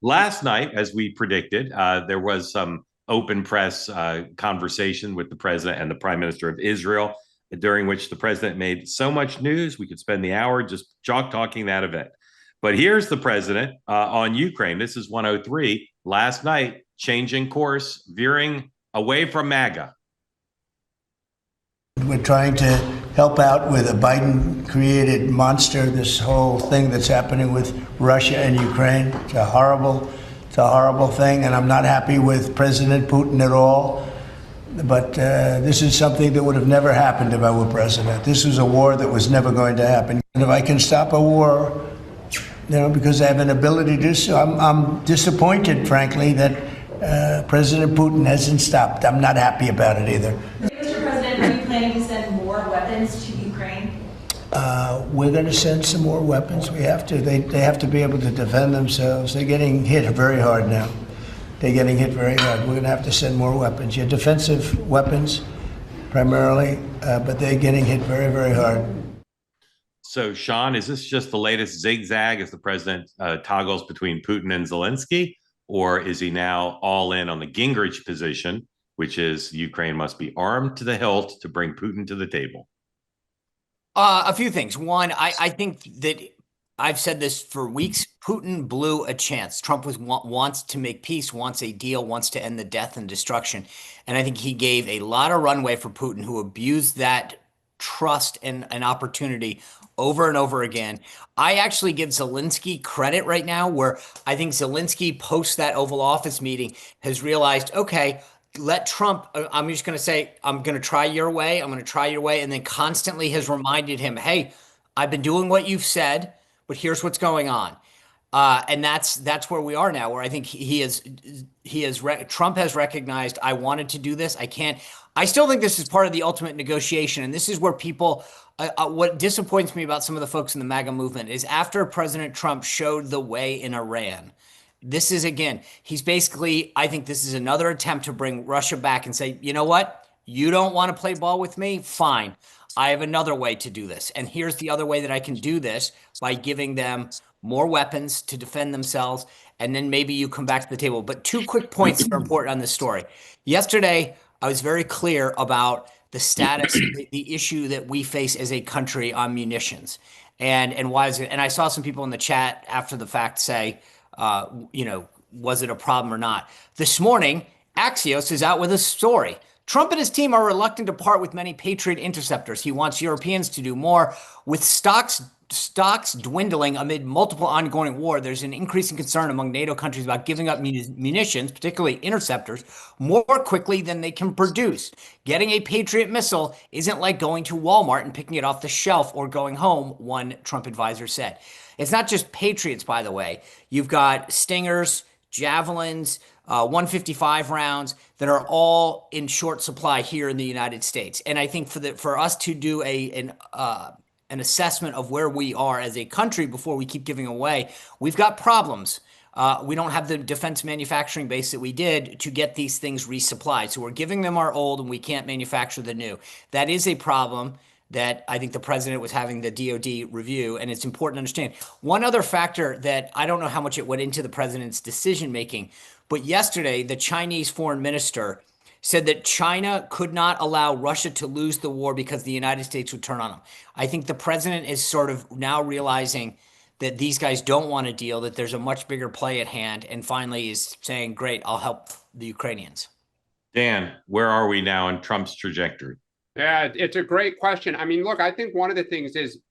last night, as we predicted, there was some open press conversation with the president and the prime minister of Israel, during which the president made so much news we could spend the hour just talking that event. But here's the president on Ukraine. This is 103. Last night, changing course, veering away from MAGA. We're trying to help out with a Biden-created monster, this whole thing that's happening with Russia and Ukraine. It's a horrible thing, and I'm not happy with President Putin at all. But this is something that would have never happened if I were president. This was a war that was never going to happen. And if I can stop a war, because I have an ability to do so, I'm disappointed, frankly, that President Putin hasn't stopped. I'm not happy about it either. Mr. President, are you planning to send more weapons to Ukraine? We're going to send some more weapons. We have to. They have to be able to defend themselves. They're getting hit very hard now. They're getting hit very hard. We're going to have to send more weapons. Yeah, defensive weapons primarily, but they're getting hit very, very hard. So, Sean, is this just the latest zigzag as the president toggles between Putin and Zelensky? Or is he now all in on the Gingrich position, which is Ukraine must be armed to the hilt to bring Putin to the table? A few things. One, I think that I've said this for weeks. Putin blew a chance. Trump wants to make peace, wants a deal, wants to end the death and destruction. And I think he gave a lot of runway for Putin, who abused that trust and an opportunity over and over again. I actually give Zelensky credit right now, where I think Zelensky, post that Oval Office meeting, has realized, okay, let Trump, I'm just going to say, I'm going to try your way. I'm going to try your way. And then constantly has reminded him, hey, I've been doing what you've said, but here's what's going on. And that's where we are now, where I think Trump has recognized, I wanted to do this. I still think this is part of the ultimate negotiation. And this is where people, what disappoints me about some of the folks in the MAGA movement is, after President Trump showed the way in Iran, this is, again, he's basically, I think this is another attempt to bring Russia back and say, you know what? You don't want to play ball with me? Fine. I have another way to do this. And here's the other way that I can do this, by giving them more weapons to defend themselves. And then maybe you come back to the table. But two quick points that are important on this story. Yesterday, I was very clear about the status, the issue that we face as a country on munitions. And why is it? And I saw some people in the chat after the fact say, was it a problem or not? This morning, Axios is out with a story. Trump and his team are reluctant to part with many Patriot interceptors. He wants Europeans to do more. With stocks dwindling amid multiple ongoing war, there's an increasing concern among NATO countries about giving up munitions, particularly interceptors, more quickly than they can produce. Getting a Patriot missile isn't like going to Walmart and picking it off the shelf or going home, one Trump advisor said. It's not just Patriots, by the way. You've got Stingers, Javelins, 155 rounds that are all in short supply here in the United States. And I think for us to do an assessment of where we are as a country before we keep giving away, we've got problems. We don't have the defense manufacturing base that we did to get these things resupplied. So we're giving them our old and we can't manufacture the new. That is a problem that I think the president was having the DOD review, and it's important to understand. One other factor that I don't know how much it went into the president's decision-making, but yesterday the Chinese foreign minister said that China could not allow Russia to lose the war because the United States would turn on them. I think the president is sort of now realizing that these guys don't want a deal, that there's a much bigger play at hand, and finally is saying, great, I'll help the Ukrainians. Dan, where are we now in Trump's trajectory? Yeah, it's a great question. I mean, look, I think one of the things is,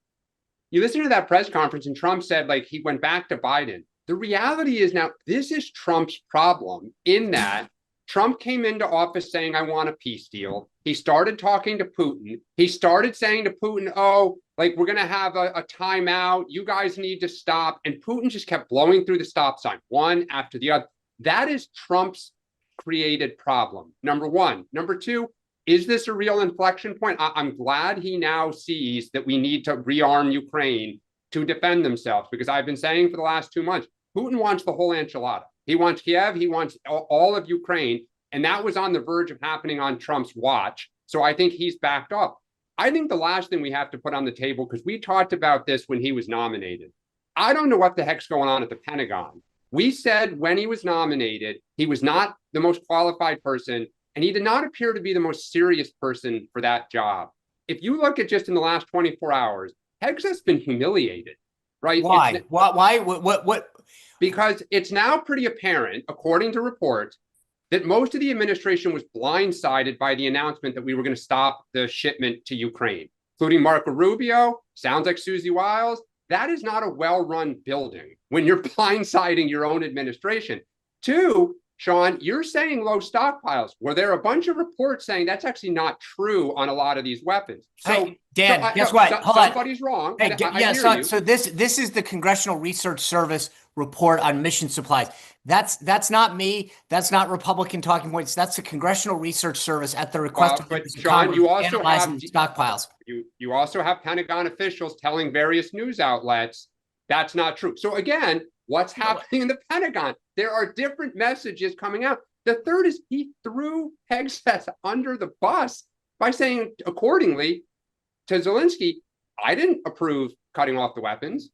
you listen to that press conference and Trump said, like, he went back to Biden. The reality is now this is Trump's problem, in that Trump came into office saying, I want a peace deal. He started talking to Putin. He started saying to Putin, oh, like, we're going to have a timeout. You guys need to stop. And Putin just kept blowing through the stop sign, one after the other. That is Trump's created problem, number one. Number two, is this a real inflection point? I'm glad he now sees that we need to rearm Ukraine to defend themselves, because I've been saying for the last 2 months, Putin wants the whole enchilada. He wants Kiev, he wants all of Ukraine, and that was on the verge of happening on Trump's watch. So I think he's backed up. I think the last thing we have to put on the table, because we talked about this when he was nominated, I don't know what the heck's going on at the Pentagon, We said when he was nominated, he was not the most qualified person, and he did not appear to be the most serious person for that job. If you look at just in the last 24 hours, Heggs has been humiliated, right? Why? Why? What? Because it's now pretty apparent, according to reports, that most of the administration was blindsided by the announcement that we were going to stop the shipment to Ukraine, including Marco Rubio, sounds like Susie Wiles. That is not a well-run building when you're blindsiding your own administration. Two, Sean, you're saying low stockpiles. Were there a bunch of reports saying that's actually not true on a lot of these weapons? So, hey, Dan, guess what? Hold somebody's wrong. Hey, so this is the Congressional Research Service report on mission supplies. That's not me. That's not Republican talking points. That's the Congressional Research Service at the request of Sean, Congress you also have stockpiles. You also have Pentagon officials telling various news outlets that's not true. So again, what's happening in the Pentagon? There are different messages coming out. The third is he threw Hegseth under the bus by saying, accordingly to Zelensky, I didn't approve cutting off the weapons.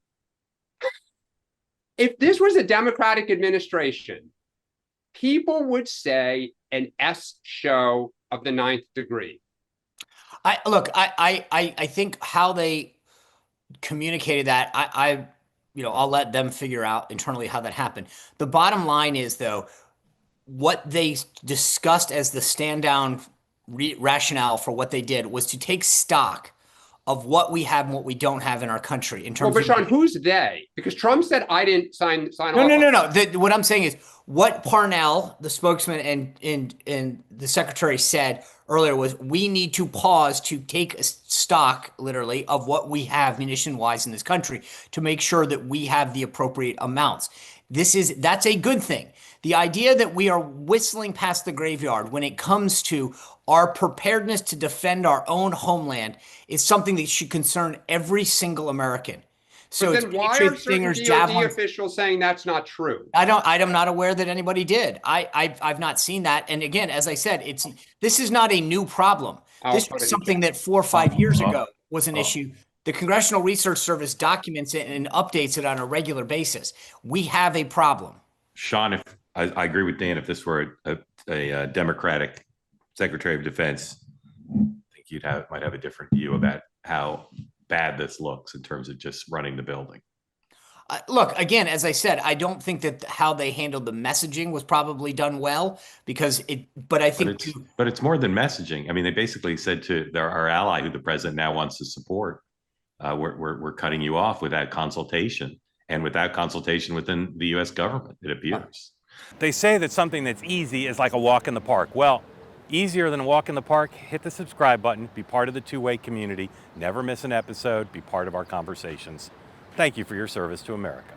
If this was a Democratic administration, people would say an S show of the ninth degree. I think how they communicated that, I'll let them figure out internally how that happened. The bottom line is, though, what they discussed as the stand down rationale for what they did was to take stock of what we have and what we don't have in our country in terms but Sean, who's they? Because Trump said I didn't sign off. No. What I'm saying is what Parnell, the spokesman and the secretary said earlier was we need to pause to take a stock, literally, of what we have munition-wise in this country to make sure that we have the appropriate amounts. That's a good thing. The idea that we are whistling past the graveyard when it comes to our preparedness to defend our own homeland is something that should concern every single American. So then why are certain DoD officials saying that's not true? I'm not aware that anybody did. I've not seen that. And again, as I said, this is not a new problem. This was something that 4 or 5 years ago was an issue. The Congressional Research Service documents it and updates it on a regular basis. We have a problem. Sean, if I agree with Dan, if this were a Democratic Secretary of Defense, I think you might have a different view about how bad this looks in terms of just running the building. Look, again, as I said, I don't think that how they handled the messaging was probably done well because but it's more than messaging. I mean, they basically said to our ally, who the president now wants to support, we're cutting you off without consultation and without consultation within the U.S. government, it appears. They say that something that's easy is like a walk in the park. Well, easier than a walk in the park, hit the subscribe button, be part of the two-way community, never miss an episode, be part of our conversations. Thank you for your service to America.